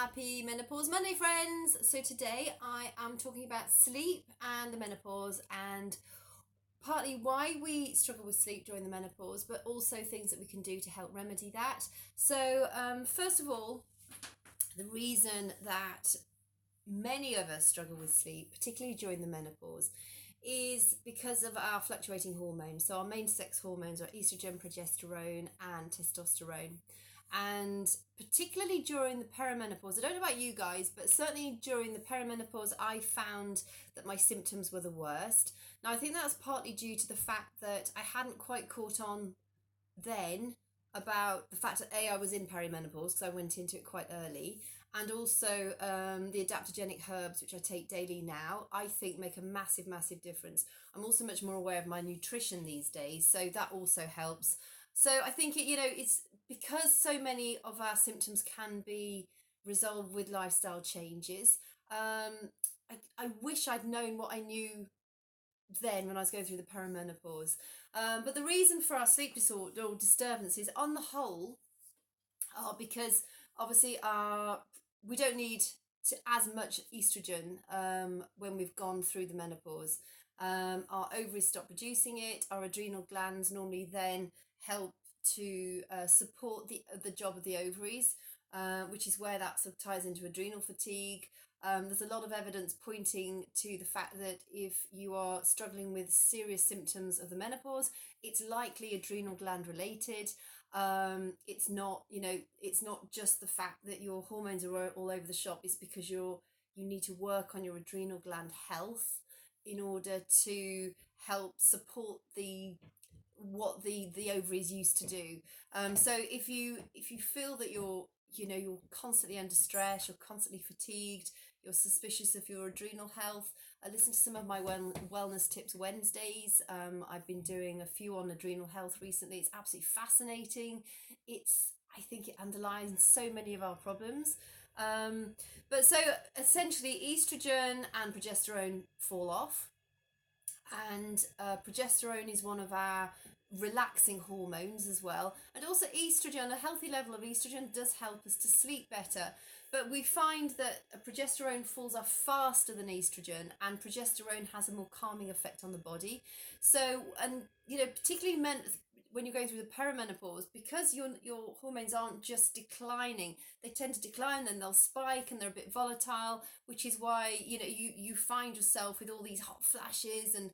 Happy Menopause Monday, friends! So today I am talking about sleep and the menopause, and partly why we struggle with sleep during the menopause, but also things that we can do to help remedy that. So first of all, the reason that many of us struggle with sleep, particularly during the menopause, is because of our fluctuating hormones. So our main sex hormones are estrogen, progesterone and testosterone. And particularly during the perimenopause, I don't know about you guys, but certainly during the perimenopause, I found that my symptoms were the worst. Now, I think that's partly due to the fact that I hadn't quite caught on then about the fact that I was in perimenopause, because I went into it quite early, and also the adaptogenic herbs, which I take daily now, I think make a massive difference. I'm also much more aware of my nutrition these days, so that also helps. So I think it's because so many of our symptoms can be resolved with lifestyle changes. I wish I'd known what I knew then when I was going through the perimenopause. But the reason for our sleep disorder or disturbances on the whole are because obviously we don't need as much estrogen when we've gone through the menopause. Our ovaries stop producing it. Our adrenal glands normally then help to support the job of the ovaries, which is where that sort of ties into adrenal fatigue. There's a lot of evidence pointing to the fact that if you are struggling with serious symptoms of the menopause, it's likely adrenal gland related. It's not just the fact that your hormones are all over the shop. It's because you need to work on your adrenal gland health in order to help support what the ovaries used to do. So if you feel that you're constantly under stress, you're constantly fatigued, you're suspicious of your adrenal health, listen to some of my wellness tips Wednesdays. I've been doing a few on adrenal health recently. It's absolutely fascinating. I think it underlines so many of our problems. But so essentially estrogen and progesterone fall off, and progesterone is one of our relaxing hormones as well, and also estrogen. A healthy level of estrogen does help us to sleep better, but we find that progesterone falls off faster than estrogen, and progesterone has a more calming effect on the body. So, and particularly when you're going through the perimenopause, because your hormones aren't just declining, they tend to decline, then they'll spike and they're a bit volatile, which is why you find yourself with all these hot flashes and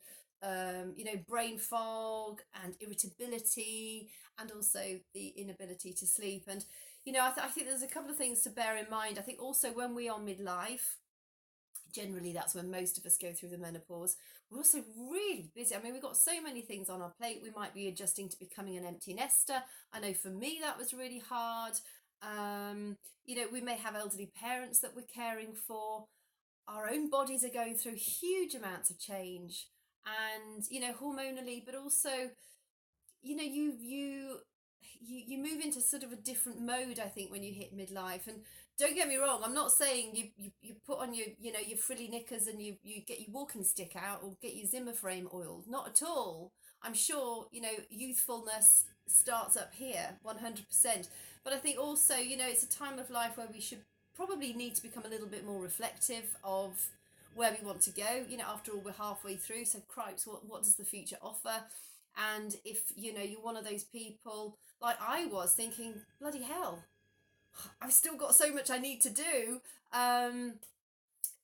brain fog and irritability, and also the inability to sleep. And I think there's a couple of things to bear in mind. I think also when we are midlife, generally that's when most of us go through the menopause, we're also really busy. I mean, we've got so many things on our plate. We might be adjusting to becoming an empty nester. I know for me that was really hard. We may have elderly parents that we're caring for. Our own bodies are going through huge amounts of change, and hormonally, but also you move into sort of a different mode, I think, when you hit midlife. And don't get me wrong, I'm not saying you put on your frilly knickers and you get your walking stick out or get your Zimmer frame oiled. Not at all. I'm sure youthfulness starts up here 100%, but I think also it's a time of life where we should probably need to become a little bit more reflective of where we want to go. After all, we're halfway through, so cripes, what does the future offer? And if you're one of those people like I was, thinking, bloody hell, I've still got so much I need to do,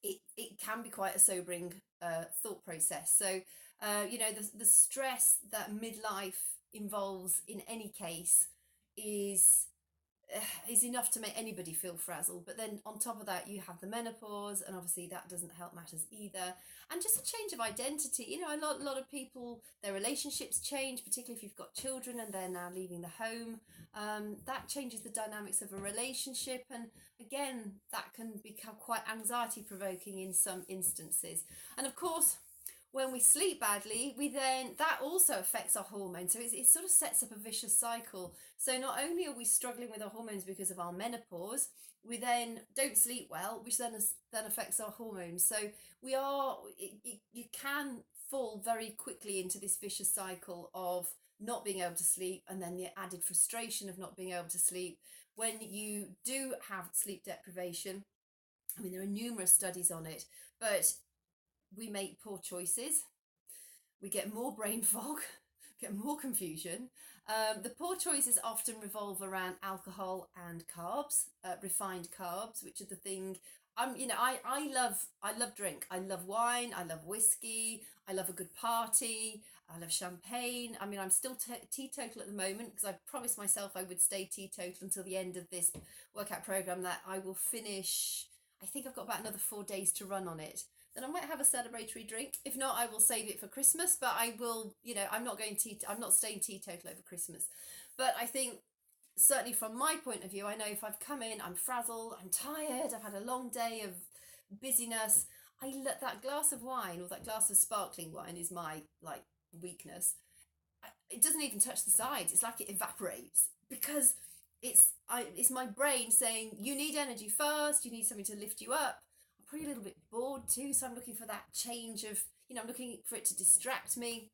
it can be quite a sobering thought process. So the stress that midlife involves in any case is enough to make anybody feel frazzled. But then on top of that, you have the menopause, and obviously that doesn't help matters either. And just a change of identity. A lot of people, their relationships change, particularly if you've got children and they're now leaving the home. That changes the dynamics of a relationship, and again, that can become quite anxiety provoking in some instances. And of course, when we sleep badly, that also affects our hormones. So it sort of sets up a vicious cycle. So not only are we struggling with our hormones because of our menopause, we then don't sleep well, which then affects our hormones. So you can fall very quickly into this vicious cycle of not being able to sleep, and then the added frustration of not being able to sleep, when you do have sleep deprivation, I mean, there are numerous studies on it, but we make poor choices, we get more brain fog, get more confusion. The poor choices often revolve around alcohol and carbs, refined carbs, which are the thing. I love drink. I love wine. I love whiskey. I love a good party. I love champagne. I mean, I'm still teetotal at the moment because I promised myself I would stay teetotal until the end of this workout program that I will finish. I think I've got about another 4 days to run on it. Then I might have a celebratory drink. If not, I will save it for Christmas. But I will, I'm not staying teetotal over Christmas. But I think certainly from my point of view, I know if I've come in, I'm frazzled, I'm tired, I've had a long day of busyness. I let that glass of wine or that glass of sparkling wine is my like weakness. It doesn't even touch the sides. It's like it evaporates because it's my brain saying you need energy first. You need something to lift you up. I'm probably a little bit bored too, so I'm looking for that change of I'm looking for it to distract me,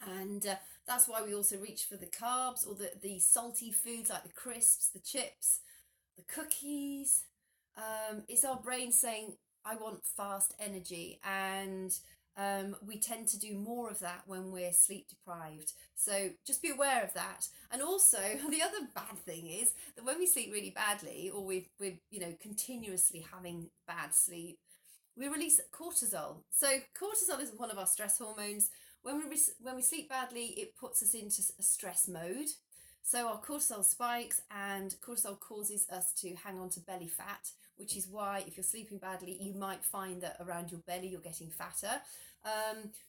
and that's why we also reach for the carbs or the salty foods like the crisps, the chips, the cookies. It's our brain saying I want fast energy, and we tend to do more of that when we're sleep deprived. So just be aware of that. And also, the other bad thing is that when we sleep really badly, or we're continuously having bad sleep, we release cortisol. So cortisol is one of our stress hormones. When we sleep badly, it puts us into a stress mode. So our cortisol spikes, and cortisol causes us to hang on to belly fat, which is why if you're sleeping badly, you might find that around your belly you're getting fatter.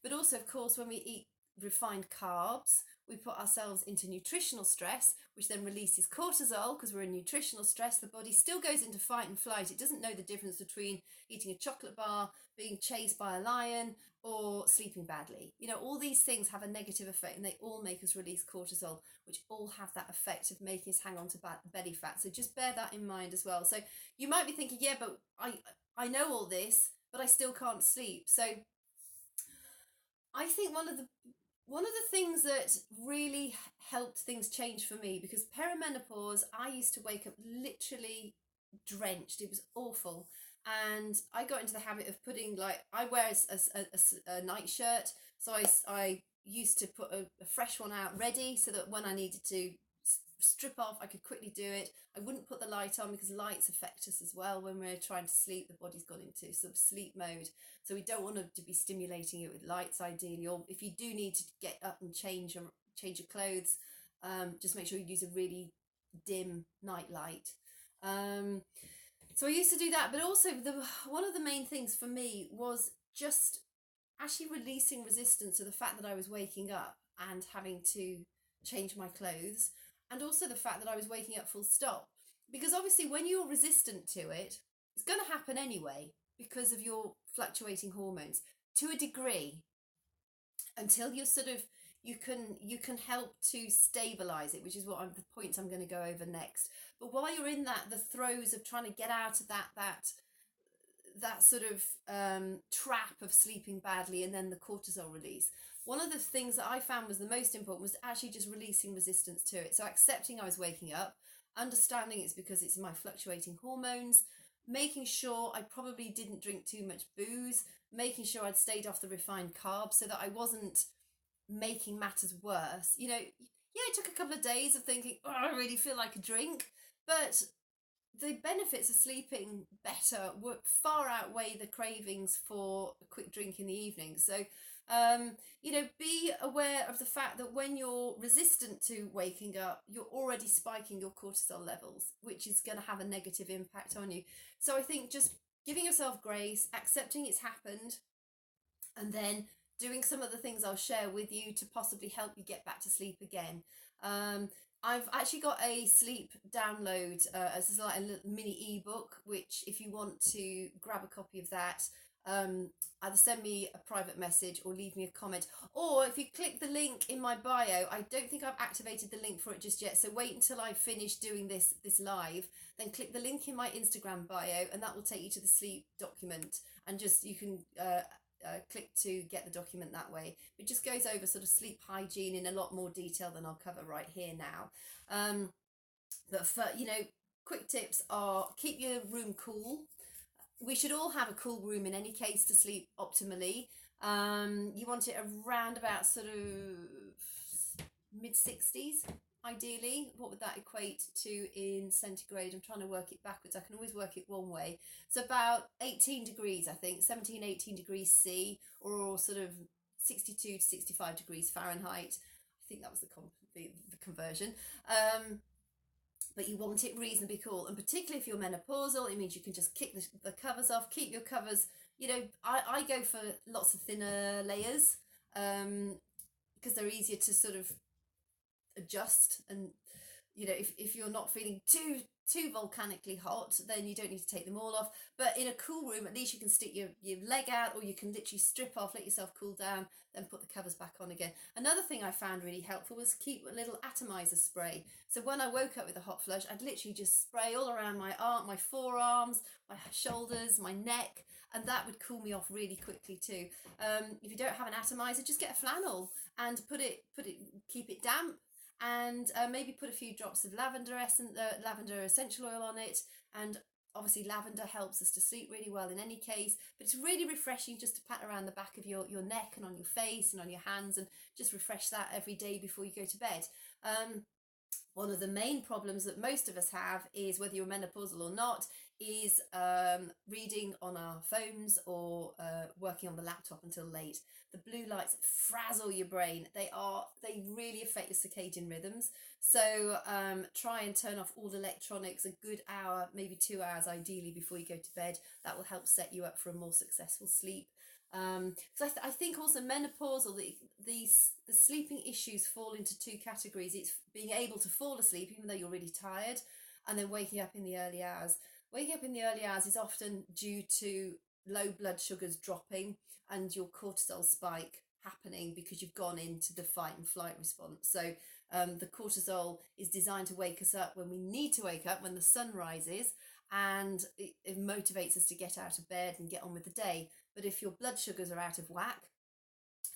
But also, of course, when we eat refined carbs, we put ourselves into nutritional stress, which then releases cortisol because we're in nutritional stress. The body still goes into fight and flight. It doesn't know the difference between eating a chocolate bar, being chased by a lion, or sleeping badly. All these things have a negative effect, and they all make us release cortisol, which all have that effect of making us hang on to belly fat. So just bear that in mind as well. So you might be thinking, yeah, but I know all this, but I still can't sleep. So I think one of the things that really helped things change for me, because perimenopause, I used to wake up literally drenched. It was awful. And I got into the habit of putting, I wear a nightshirt. So I used to put a fresh one out ready so that when I needed to strip off, I could quickly do it. I wouldn't put the light on because lights affect us as well. When we're trying to sleep, the body's gone into sort of sleep mode. So we don't want to be stimulating it with lights ideally. Or if you do need to get up and change your clothes, just make sure you use a really dim night light. So I used to do that, but also one of the main things for me was just actually releasing resistance to the fact that I was waking up and having to change my clothes, and also the fact that I was waking up full stop. Because obviously when you're resistant to it, it's going to happen anyway because of your fluctuating hormones to a degree, until you're you can help to stabilize it, which is the points I'm going to go over next. But while you're in the throes of trying to get out of that sort of trap of sleeping badly and then the cortisol release, one of the things that I found was the most important was actually just releasing resistance to it. So accepting I was waking up, understanding it's because it's my fluctuating hormones, making sure I probably didn't drink too much booze, making sure I'd stayed off the refined carbs so that I wasn't making matters worse. Yeah, it took a couple of days of thinking, oh, I really feel like a drink, but the benefits of sleeping better far outweigh the cravings for a quick drink in the evening. So be aware of the fact that when you're resistant to waking up, you're already spiking your cortisol levels, which is going to have a negative impact on you. So I think just giving yourself grace, accepting it's happened, and then doing some of the things I'll share with you to possibly help you get back to sleep again. I've actually got a sleep download as like a little mini ebook, which if you want to grab a copy of that, either send me a private message or leave me a comment. Or if you click the link in my bio, I don't think I've activated the link for it just yet, so wait until I finish doing this live, then click the link in my Instagram bio, and that will take you to the sleep document, and just you can click to get the document that way. It just goes over sort of sleep hygiene in a lot more detail than I'll cover right here now. But for, quick tips are keep your room cool. We should all have a cool room in any case to sleep optimally. You want it around about sort of mid 60s, ideally. What would that equate to in centigrade? I'm trying to work it backwards. I can always work it one way. So about 18 degrees, I think, 17, 18 degrees C, or sort of 62 to 65 degrees Fahrenheit. I think that was the conversion. But you want it reasonably cool, and particularly if you're menopausal, it means you can just kick the covers off, keep your covers, I go for lots of thinner layers, because they're easier to sort of adjust. And if you're not feeling too volcanically hot, then you don't need to take them all off. But in a cool room, at least you can stick your leg out, or you can literally strip off, let yourself cool down, then put the covers back on again. Another thing I found really helpful was keep a little atomizer spray. So when I woke up with a hot flush, I'd literally just spray all around my arm, my forearms, my shoulders, my neck, and that would cool me off really quickly too. If you don't have an atomizer, just get a flannel and keep it damp, and maybe put a few drops of lavender essential oil on it. And obviously lavender helps us to sleep really well in any case, but it's really refreshing just to pat around the back of your neck and on your face and on your hands, and just refresh that every day before you go to bed. One of the main problems that most of us have is, whether you're menopausal or not, is reading on our phones or working on the laptop until late. The blue lights frazzle your brain. They really affect your circadian rhythms. So try and turn off all electronics a good hour, maybe 2 hours ideally, before you go to bed. That will help set you up for a more successful sleep. So I think also menopausal, the sleeping issues fall into two categories. It's being able to fall asleep even though you're really tired, and then waking up in the early hours. Waking up in the early hours is often due to low blood sugars dropping and your cortisol spike happening because you've gone into the fight and flight response. So the cortisol is designed to wake us up when we need to wake up, when the sun rises, and it motivates us to get out of bed and get on with the day. But if your blood sugars are out of whack,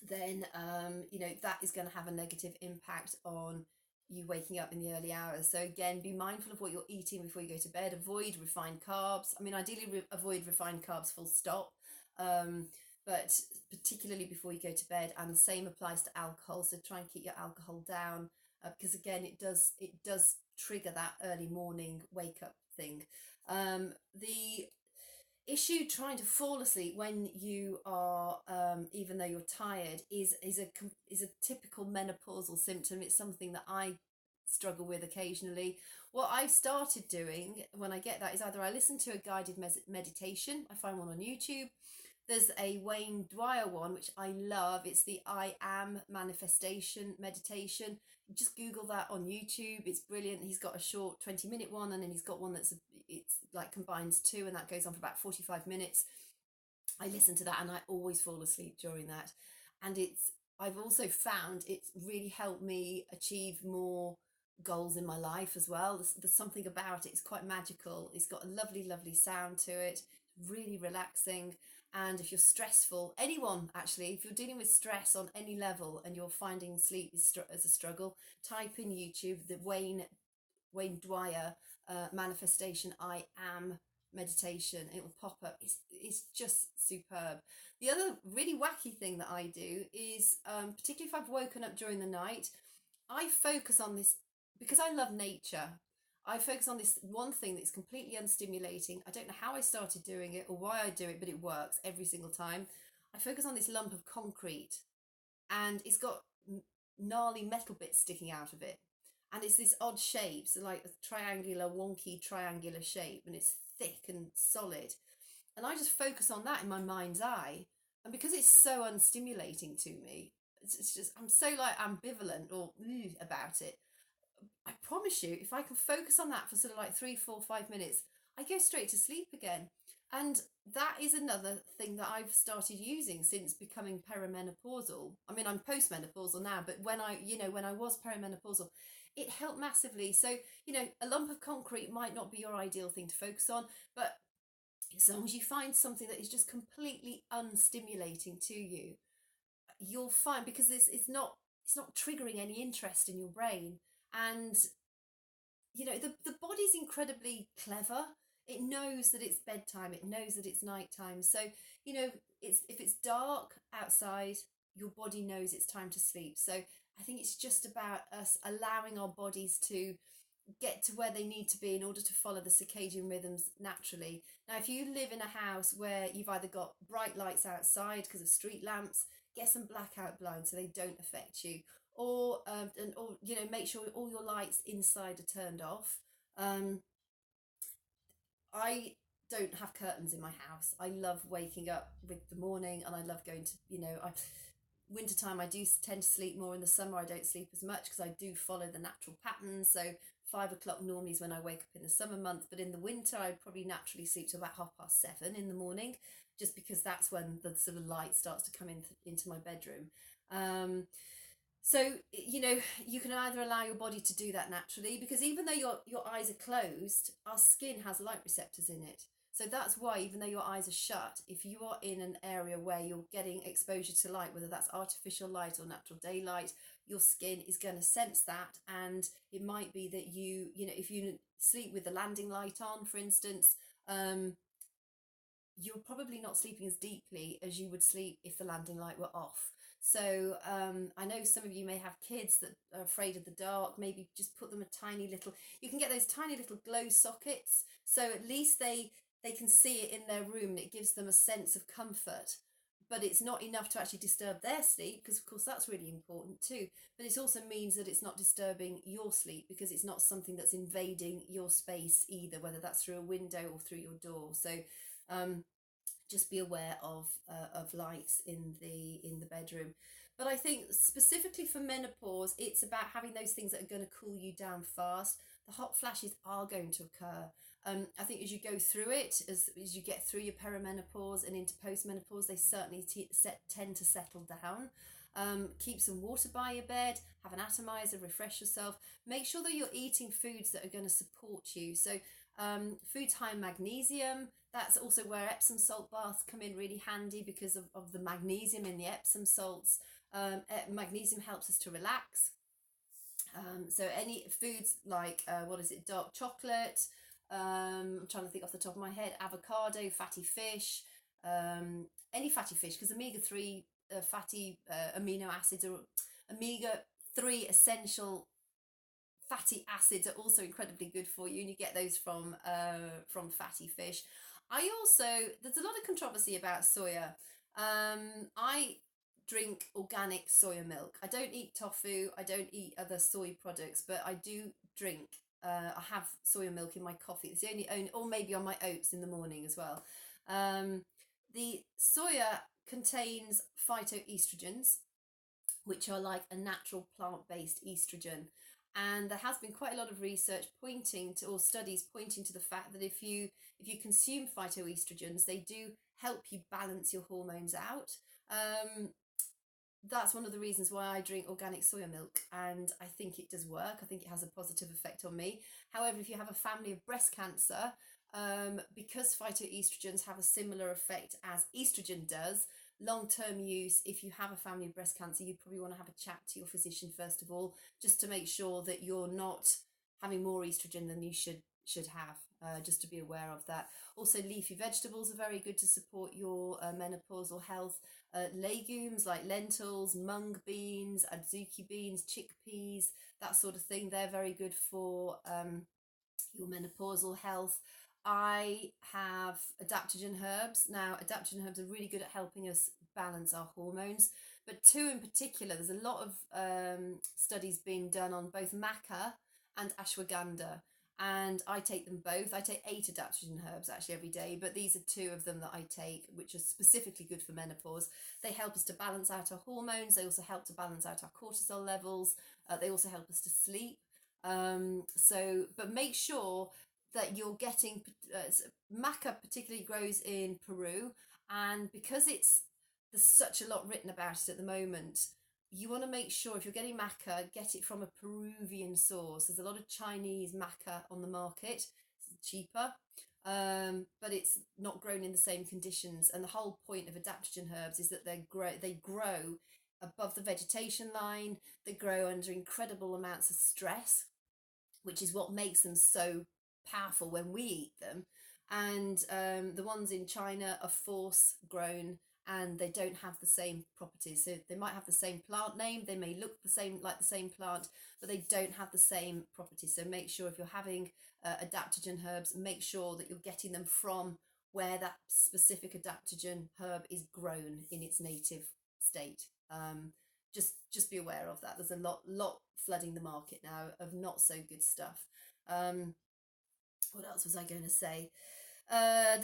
then that is going to have a negative impact on you waking up in the early hours. So again, be mindful of what you're eating before you go to bed. Avoid refined carbs. I mean, ideally avoid refined carbs full stop, but particularly before you go to bed. And the same applies to alcohol. So try and keep your alcohol down, because again, it does trigger that early morning wake up thing. The issue trying to fall asleep when you are even though you're tired is a typical menopausal symptom. It's something that I struggle with occasionally. What I've started doing when I get that is either I listen to a guided meditation. I find one on YouTube. There's a Wayne Dwyer one which I love. It's the I Am Manifestation meditation. Just Google that on YouTube. It's brilliant. He's got a short 20-minute one, and then he's got one it's like combines two, and that goes on for about 45 minutes. I listen to that and I always fall asleep during that. And I've also found it's really helped me achieve more goals in my life as well. There's something about it. It's quite magical. It's got a lovely sound to it. Really relaxing. And if you're stressful, anyone actually, if you're dealing with stress on any level and you're finding sleep as a struggle, type in YouTube the Wayne Dwyer manifestation I Am meditation. It will pop up. It's just superb. The other really wacky thing that I do is, particularly if I've woken up during the night, I focus on this because I love nature. I focus on this one thing that's completely unstimulating. I don't know how I started doing it or why I do it, but it works every single time. I focus on this lump of concrete, and it's got gnarly metal bits sticking out of it. And it's this odd shape, so like a wonky triangular shape, and it's thick and solid. And I just focus on that in my mind's eye. And because it's so unstimulating to me, it's just, I'm so like ambivalent or about it. I promise you, if I can focus on that for sort of like 3, 4, 5 minutes, I go straight to sleep again. And that is another thing that I've started using since becoming perimenopausal. I mean, I'm postmenopausal now, but when I was perimenopausal, it helped massively. So, a lump of concrete might not be your ideal thing to focus on, but as long as you find something that is just completely unstimulating to you, you'll find, because it's not triggering any interest in your brain. And the body's incredibly clever. It knows that it's bedtime. It knows that it's nighttime. So, if it's dark outside, your body knows it's time to sleep. So I think it's just about us allowing our bodies to get to where they need to be in order to follow the circadian rhythms naturally. Now, if you live in a house where you've either got bright lights outside because of street lamps, get some blackout blinds so they don't affect you, or make sure all your lights inside are turned off. Um, I don't have curtains in my house. I love waking up with the morning, and I love going to, wintertime I do tend to sleep more. In the summer I don't sleep as much because I do follow the natural patterns. So 5 o'clock normally is when I wake up in the summer month, but in the winter I probably naturally sleep to about 7:30 in the morning, just because that's when the sort of light starts to come into my bedroom. So, you can either allow your body to do that naturally, because even though your eyes are closed, our skin has light receptors in it. So that's why, even though your eyes are shut, if you are in an area where you're getting exposure to light, whether that's artificial light or natural daylight, your skin is going to sense that. And it might be that if you sleep with the landing light on, for instance, you're probably not sleeping as deeply as you would sleep if the landing light were off. So I know some of you may have kids that are afraid of the dark. Maybe just put them a tiny little, you can get those tiny little glow sockets, so at least they can see it in their room, and it gives them a sense of comfort. But it's not enough to actually disturb their sleep, because of course that's really important too. But it also means that it's not disturbing your sleep, because it's not something that's invading your space either, whether that's through a window or through your door. So just be aware of lights in the bedroom. But I think specifically for menopause, it's about having those things that are going to cool you down fast. The hot flashes are going to occur. I think as you go through it, as you get through your perimenopause and into postmenopause, they certainly tend to settle down. Keep some water by your bed, have an atomizer, refresh yourself. Make sure that you're eating foods that are going to support you. So foods high in magnesium. That's also where Epsom salt baths come in really handy, because of the magnesium in the Epsom salts. Magnesium helps us to relax. So any foods like, dark chocolate, I'm trying to think off the top of my head, avocado, fatty fish, any fatty fish, because omega-3 fatty amino acids, or omega-3 essential fatty acids, are also incredibly good for you, and you get those from fatty fish. There's a lot of controversy about soya. I drink organic soya milk. I don't eat tofu, I don't eat other soy products, but I do drink, I have soya milk in my coffee. It's the only, or maybe on my oats in the morning as well. The soya contains phytoestrogens, which are like a natural plant-based estrogen. And there has been quite a lot of research pointing to, or studies pointing to, the fact that if you consume phytoestrogens, they do help you balance your hormones out. That's one of the reasons why I drink organic soya milk, and I think it does work. I think it has a positive effect on me. However, if you have a family of breast cancer, because phytoestrogens have a similar effect as estrogen does, long-term use, if you have a family of breast cancer, you probably want to have a chat to your physician first of all, just to make sure that you're not having more estrogen than you should have, just to be aware of that. Also, leafy vegetables are very good to support your menopausal health. Legumes like lentils, mung beans, adzuki beans, chickpeas, that sort of thing, they're very good for your menopausal health. I have adaptogen herbs. Now, adaptogen herbs are really good at helping us balance our hormones, but two in particular, there's a lot of studies being done on both maca and ashwagandha, and I take them both. I take 8 adaptogen herbs actually every day, but these are 2 of them that I take, which are specifically good for menopause. They help us to balance out our hormones. They also help to balance out our cortisol levels. They also help us to sleep. But make sure that you're getting, maca particularly grows in Peru, and because there's such a lot written about it at the moment, you want to make sure, if you're getting maca, get it from a Peruvian source. There's a lot of Chinese maca on the market. It's cheaper, but it's not grown in the same conditions. And the whole point of adaptogen herbs is that they grow above the vegetation line. They grow under incredible amounts of stress, which is what makes them so powerful when we eat them. And the ones in China are force grown, and they don't have the same properties. So they might have the same plant name, they may look the same, like the same plant, but they don't have the same properties. So make sure if you're having adaptogen herbs, make sure that you're getting them from where that specific adaptogen herb is grown in its native state. Just be aware of that. There's a lot flooding the market now of not so good stuff. What else was I going to say? I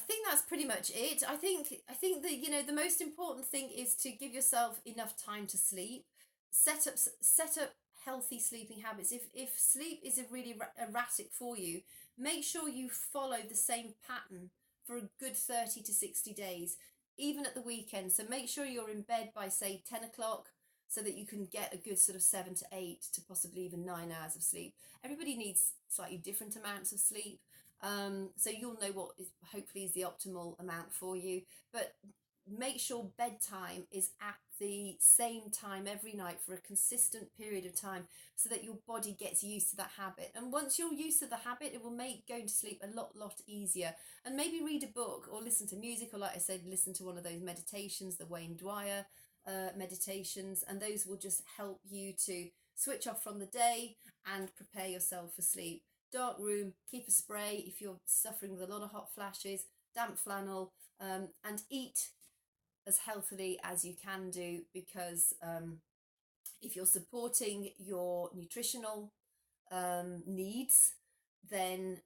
think that's pretty much it. I think that, you know, the most important thing is to give yourself enough time to sleep. Set up healthy sleeping habits. If sleep is a really erratic for you, make sure you follow the same pattern for a good 30 to 60 days, even at the weekend. So make sure you're in bed by, say, 10 o'clock, so that you can get a good sort of 7 to 8 to possibly even 9 hours of sleep. Everybody needs slightly different amounts of sleep. So you'll know what is hopefully is the optimal amount for you, but make sure bedtime is at the same time every night for a consistent period of time, so that your body gets used to that habit. And once you're used to the habit, it will make going to sleep a lot easier. And maybe read a book or listen to music, or like I said, listen to one of those meditations, the Wayne Dwyer meditations, and those will just help you to switch off from the day and prepare yourself for sleep. Dark room, keep a spray if you're suffering with a lot of hot flashes, damp flannel, and eat as healthily as you can do, because if you're supporting your nutritional needs, then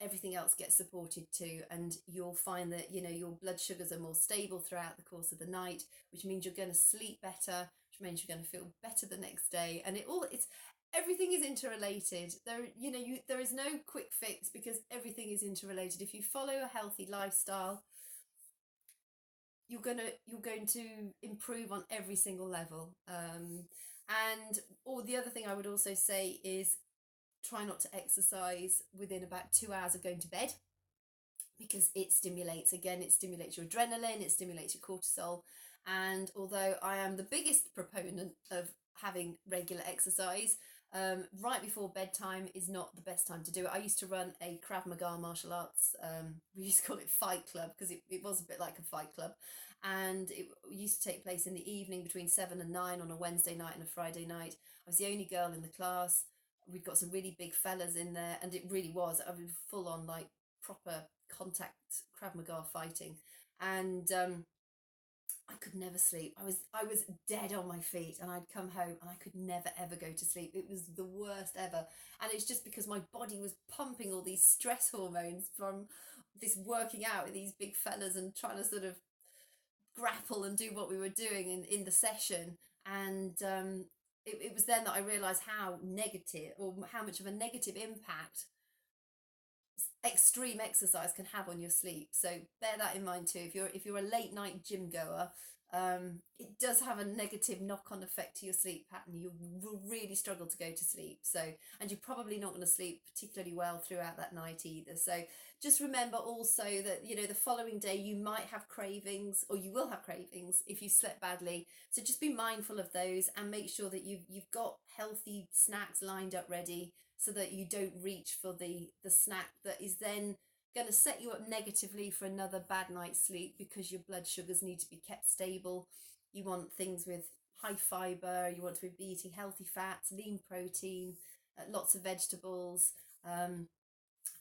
everything else gets supported too, and you'll find that, you know, your blood sugars are more stable throughout the course of the night, which means you're going to sleep better, which means you're going to feel better the next day. And it's everything is interrelated. There is no quick fix, because everything is interrelated. If you follow a healthy lifestyle, you're going to improve on every single level. The other thing I would also say is, try not to exercise within about 2 hours of going to bed, because it stimulates your adrenaline, it stimulates your cortisol. And although I am the biggest proponent of having regular exercise, right before bedtime is not the best time to do it. I used to run a Krav Maga martial arts, we used to call it Fight Club, because it was a bit like a fight club, and it used to take place in the evening between 7 and 9 on a Wednesday night and a Friday night. I was the only girl in the class. We'd got some really big fellas in there, and it really was, I mean, full on, like, proper contact Krav Maga fighting. And I could never sleep. I was dead on my feet, and I'd come home and I could never ever go to sleep. It was the worst ever. And it's just because my body was pumping all these stress hormones from this working out with these big fellas and trying to sort of grapple and do what we were doing in the session. And it was then that I realised how negative, or how much of a negative impact extreme exercise can have on your sleep. So bear that in mind too. If you're a late night gym goer, it does have a negative knock-on effect to your sleep pattern. You will really struggle to go to sleep. So, and you're probably not going to sleep particularly well throughout that night either. So just remember also that, you know, the following day you might have cravings, or you will have cravings if you slept badly. So just be mindful of those, and make sure that you've got healthy snacks lined up ready, so that you don't reach for the snack that is then going to set you up negatively for another bad night's sleep, because your blood sugars need to be kept stable. You want things with high fibre, you want to be eating healthy fats, lean protein, lots of vegetables,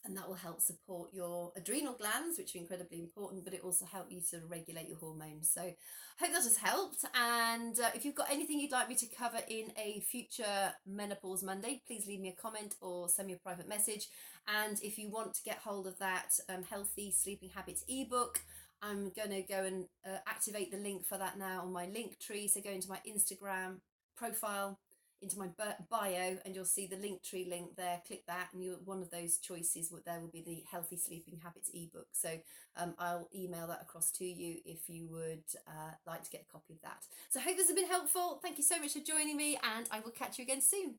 and that will help support your adrenal glands, which are incredibly important, but it also helps you to regulate your hormones. So I hope that has helped. And if you've got anything you'd like me to cover in a future Menopause Monday, please leave me a comment or send me a private message. And if you want to get hold of that Healthy Sleeping Habits ebook, I'm going to go and activate the link for that now on my link tree. So go into my Instagram profile, into my bio, and you'll see the Linktree link there. Click that, and one of those choices, there will be the Healthy Sleeping Habits ebook. So I'll email that across to you if you would like to get a copy of that. So I hope this has been helpful. Thank you so much for joining me, and I will catch you again soon.